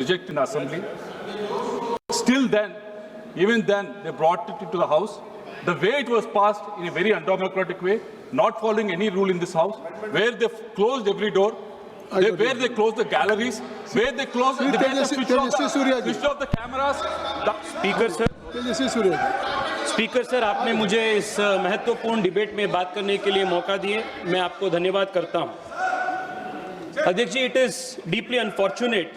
reject in assembly. Still then, even then, they brought it into the House. The way it was passed in a very undemocratic way, not following any rule in this House, where they closed every door, where they closed the galleries, where they closed switched off the cameras. Speaker sir, आपने मुझे इस महत्वपूर्ण debate में बात करने के लिए मौका दिए, मैं आपको धन्यवाद करता हूं। अध्यक्ष जी, it is deeply unfortunate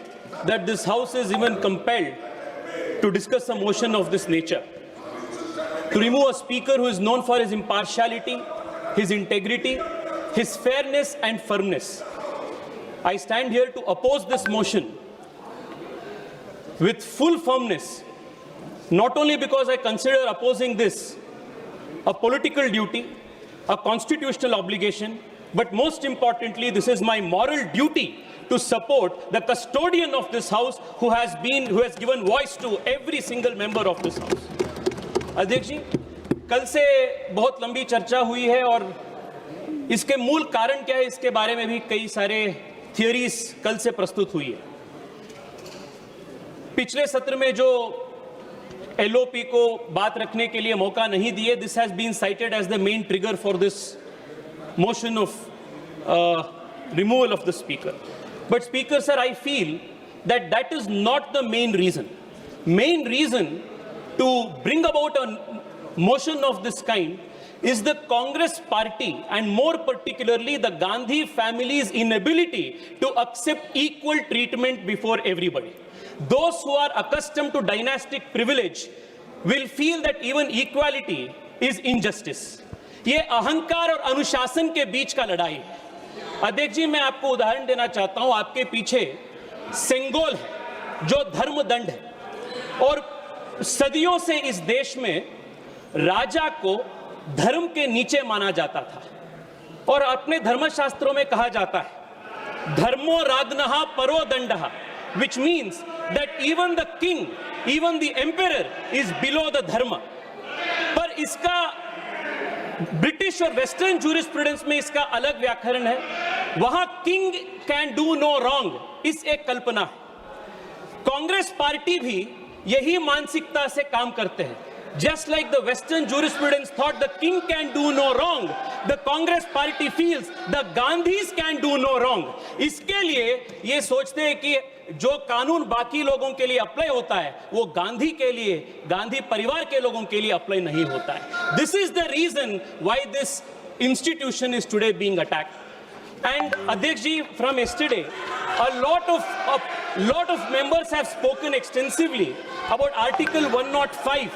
that this house is even compelled to discuss a motion of this nature, to remove a speaker who is known for his impartiality, his integrity, his fairness and firmness. I stand here to oppose this motion with full firmness, not only because I consider opposing this a political duty, a constitutional obligation, but most importantly, this is my moral duty to support the custodian of this house who has given voice to every single member of this house. अध्यक्ष जी, कल से बहुत लंबी चर्चा हुई है और इसके मूल कारण क्या है, इसके बारे में भी कई सारे थियरीज कल से प्रस्तुत हुई है। पिछले सत्र में जो एलओपी को बात रखने के लिए मौका नहीं दिए, this has been cited as the main trigger for this motion of removal of the speaker. But speaker sir, I feel that is not the main reason. Main reason to bring about a motion of this kind is the Congress party, and more particularly the Gandhi family's inability to accept equal treatment before everybody. Those who are accustomed to dynastic privilege will feel that even equality is injustice. ये अहंकार और अनुशासन के बीच का लड़ाई है। अध्यक्ष जी, मैं आपको उदाहरण देना चाहता हूं। आपके पीछे सेंगोल है जो धर्मदंड है, और सदियों से इस देश में राजा को धर्म के नीचे माना जाता था, और अपने धर्मशास्त्रों में कहा जाता है धर्मो राजनः परो दंडः, which means that even the king, even the emperor is below the dharma. पर इसका ब्रिटिश और वेस्टर्न जूरिस्प्रूडेंस में इसका अलग व्याकरण है। वहां king can do no wrong इस एक कल्पना है। कांग्रेस पार्टी भी यही मानसिकता से काम करते हैं। Just like the Western jurisprudence thought the king can do no wrong, the Congress party feels the Gandhis can do no wrong. इसके लिए ये सोचते हैं कि जो कानून बाकी लोगों के लिए अप्लाई होता है वो गांधी के लिए, गांधी परिवार के लोगों के लिए अप्लाई नहीं होता है। This is the reason why this institution is today being attacked. And Adhyaksh ji, from yesterday, a lot of members have spoken extensively about Article 105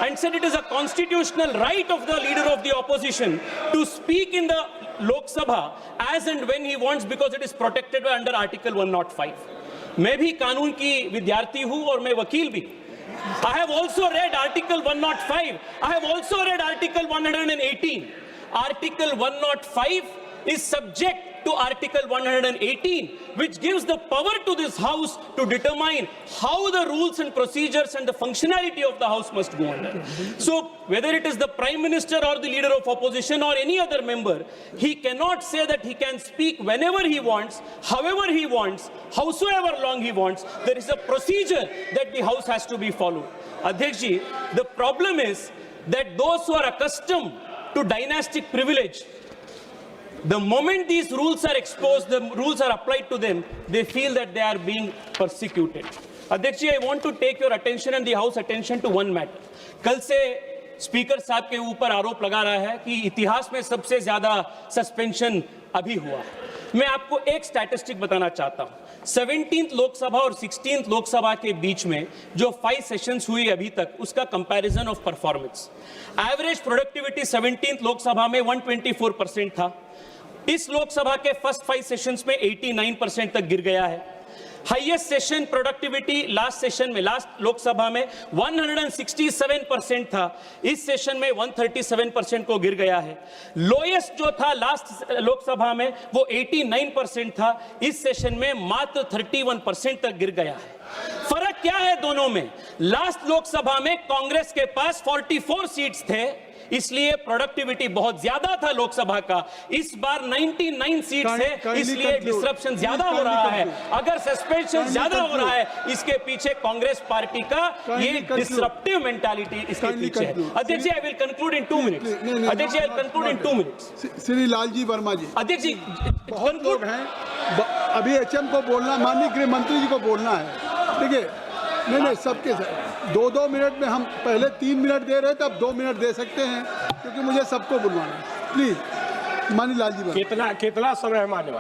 and said it is a constitutional right of the leader of the opposition to speak in the Lok Sabha as and when he wants, because it is protected under Article 105. मैं भी कानून की विद्यार्थी हूँ और मैं वकील भी। I have also read Article 105. I have also read Article 118. Article 105 is subject to Article 118, which gives the power to this House to determine how the rules and procedures and the functionality of the House must go under. So, whether it is the Prime Minister or the Leader of Opposition or any other member, he cannot say that he can speak whenever he wants, however he wants, howsoever long he wants. There is a procedure that the House has to be followed. Adhyaksh ji, the problem is that those who are accustomed to dynastic privilege, the moment these rules are exposed, the rules are applied to them, they feel that they are being persecuted. Adhyaksh ji, I want to take your attention and the House attention to one matter. कल से speaker साहब के ऊपर आरोप लगा रहा है कि इतिहास में सबसे ज्यादा सस्पेंशन अभी हुआ है। मैं आपको एक स्टैटिस्टिक बताना चाहता हूं। 17th लोकसभा और 16th लोकसभा के बीच में जो 5 सेशंस हुई अभी तक, उसका comparison of performance. Average productivity 17th Lok Sabha में 124% था। इस लोकसभा के फर्स्ट 5 सेशंस में 89% तक गिर गया है। Highest session productivity last Lok Sabha में 167% था, इस सेशन में 137% को गिर गया है। लोएस्ट जो था लास्ट लोकसभा में वो 89% था, इस सेशन में मात्र 31% तक गिर गया है। फर्क क्या है दोनों में? लास्ट लोकसभा में कांग्रेस के पास 44 सीट्स थे, इसलिए प्रोडक्टिविटी बहुत ज्यादा था लोकसभा का, इस बार 99 सीट्स है, इसलिए डिसरप्शन ज्यादा हो रहा है। अगर सस्पेंशन ज्यादा हो रहा है, इसके पीछे कांग्रेस पार्टी का ये डिसरप्टिव मेंटालिटी इसके पीछे है। अध्यक्ष जी, I will conclude in 2 minutes. अध्यक्ष जी, I will conclude in 2 minutes. Shri Lalji Verma ji, अध्यक्ष जी, बहुत लोग हैं, अभी एचएम को बोलना, माननीय गृह मंत्री जी को बोलना है। देखिए, नहीं सबके साथ 2-2 मिनट में, हम पहले 3 मिनट दे रहे थे, अब 2 मिनट दे सकते हैं, क्योंकि मुझे सबको बुलवाना है। प्लीज माननीय लालजी वर्मा। कितना समय है मान्यवर?